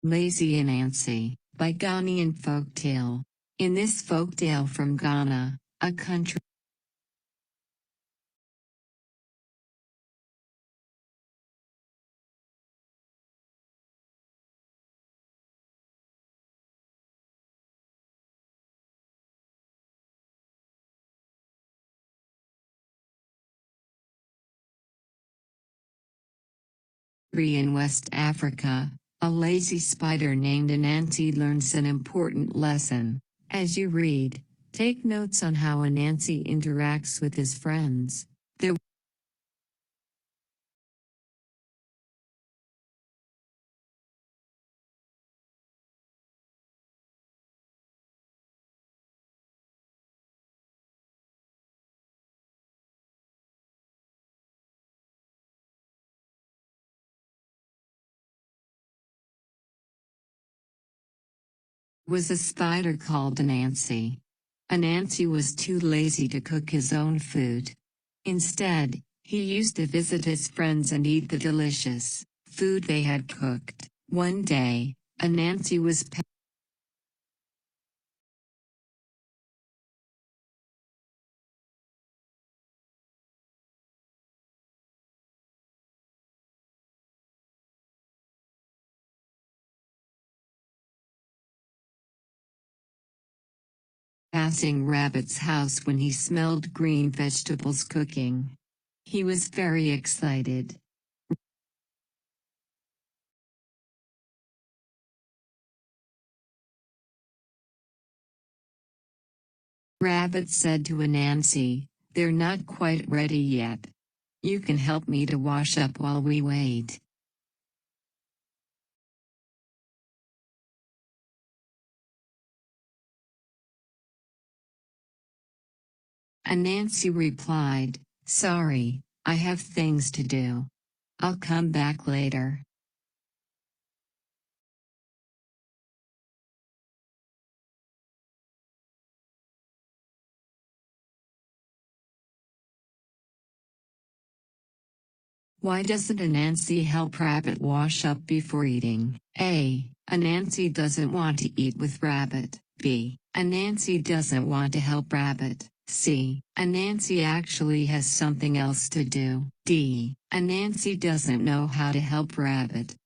Lazy Anansi, by Ghanian Folktale. In this folktale from Ghana, a country in West Africa, a lazy spider named Anansi learns an important lesson. As you read, take notes on how Anansi interacts with his friends. There was a spider called Anansi. Anansi was too lazy to cook his own food. Instead, he used to visit his friends and eat the delicious food they had cooked. One day, Anansi was passing Rabbit's house when he smelled green vegetables cooking. He was very excited. Rabbit said to Anansi, "They're not quite ready yet. You can help me to wash up while we wait." Anansi replied, "Sorry, I have things to do. I'll come back later." Why doesn't Anansi help Rabbit wash up before eating? A. Anansi doesn't want to eat with Rabbit. B. Anansi doesn't want to help Rabbit. C. Anansi actually has something else to do. D. Anansi doesn't know how to help Rabbit.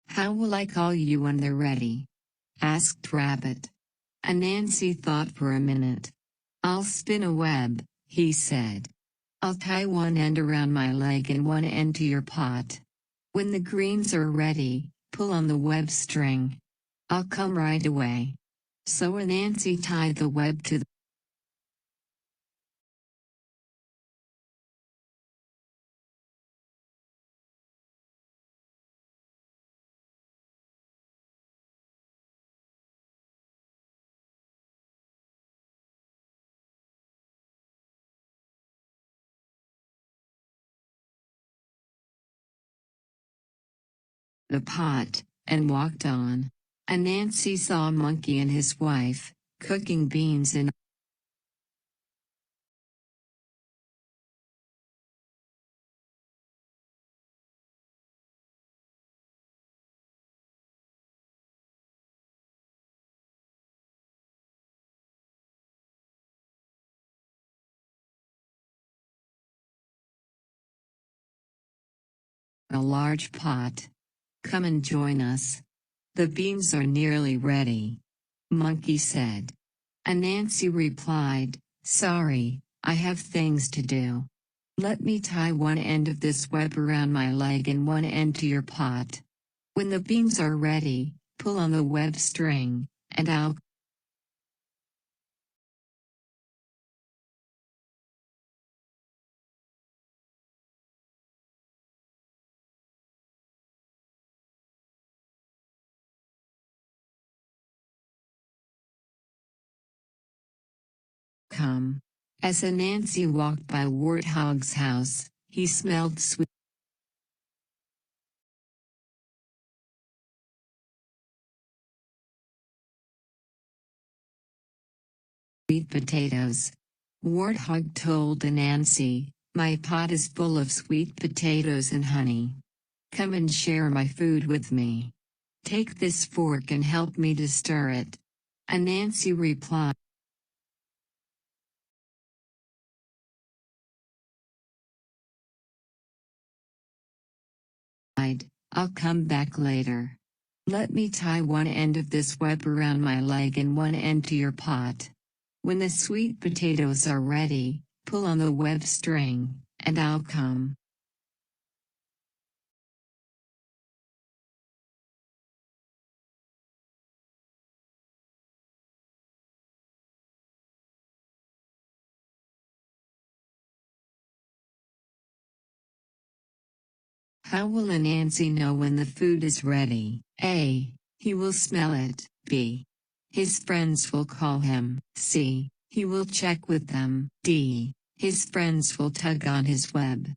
"How will I call you when they're ready?" asked Rabbit. Anansi thought for a minute. "I'll spin a web," he said. "I'll tie one end around my leg and one end to your pot. When the greens are ready, pull on the web string. I'll come right away." So Anansi tied the web to the pot, and walked on. Anansi saw a monkey and his wife, cooking beans in a large pot. "Come and join us. The beans are nearly ready," Monkey said. Anansi replied, "Sorry, I have things to do. Let me tie one end of this web around my leg and one end to your pot. When the beans are ready, pull on the web string, and I'll come." As Anansi walked by Warthog's house, he smelled sweet sweet potatoes. Warthog told Anansi, "My pot is full of sweet potatoes and honey. Come and share my food with me. Take this fork and help me to stir it." Anansi replied, "I'll come back later. Let me tie one end of this web around my leg and one end to your pot. When the sweet potatoes are ready, pull on the web string, and I'll come." How will Anansi know when the food is ready? A. He will smell it. B. His friends will call him. C. He will check with them. D. His friends will tug on his web.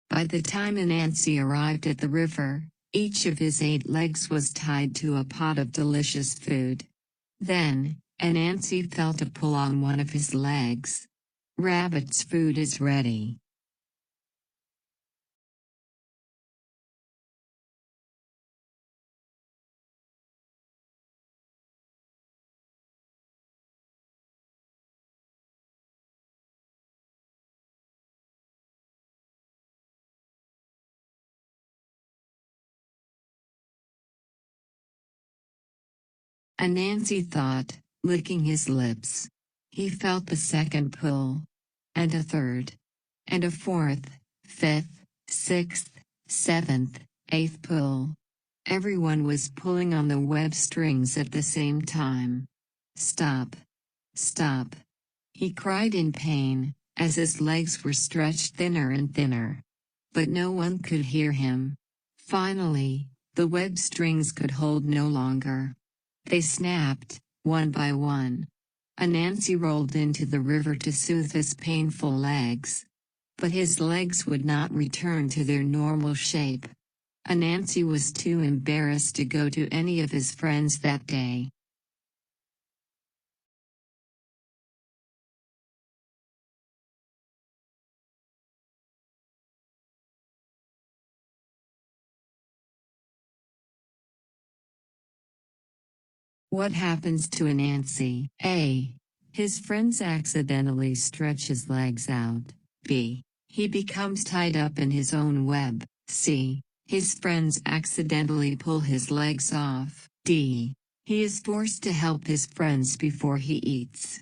By the time Anansi arrived at the river, each of his 8 legs was tied to a pot of delicious food. Then, Anansi felt a pull on one of his legs. "Rabbit's food is ready." Anansi thought, licking his lips. He felt the second pull. And a third. And a fourth, fifth, sixth, seventh, eighth pull. Everyone was pulling on the web strings at the same time. "Stop! Stop!" he cried in pain, as his legs were stretched thinner and thinner. But no one could hear him. Finally, the web strings could hold no longer. They snapped, one by one. Anansi rolled into the river to soothe his painful legs. But his legs would not return to their normal shape. Anansi was too embarrassed to go to any of his friends that day. What happens to Anansi? A. His friends accidentally stretch his legs out. B. He becomes tied up in his own web. C. His friends accidentally pull his legs off. D. He is forced to help his friends before he eats.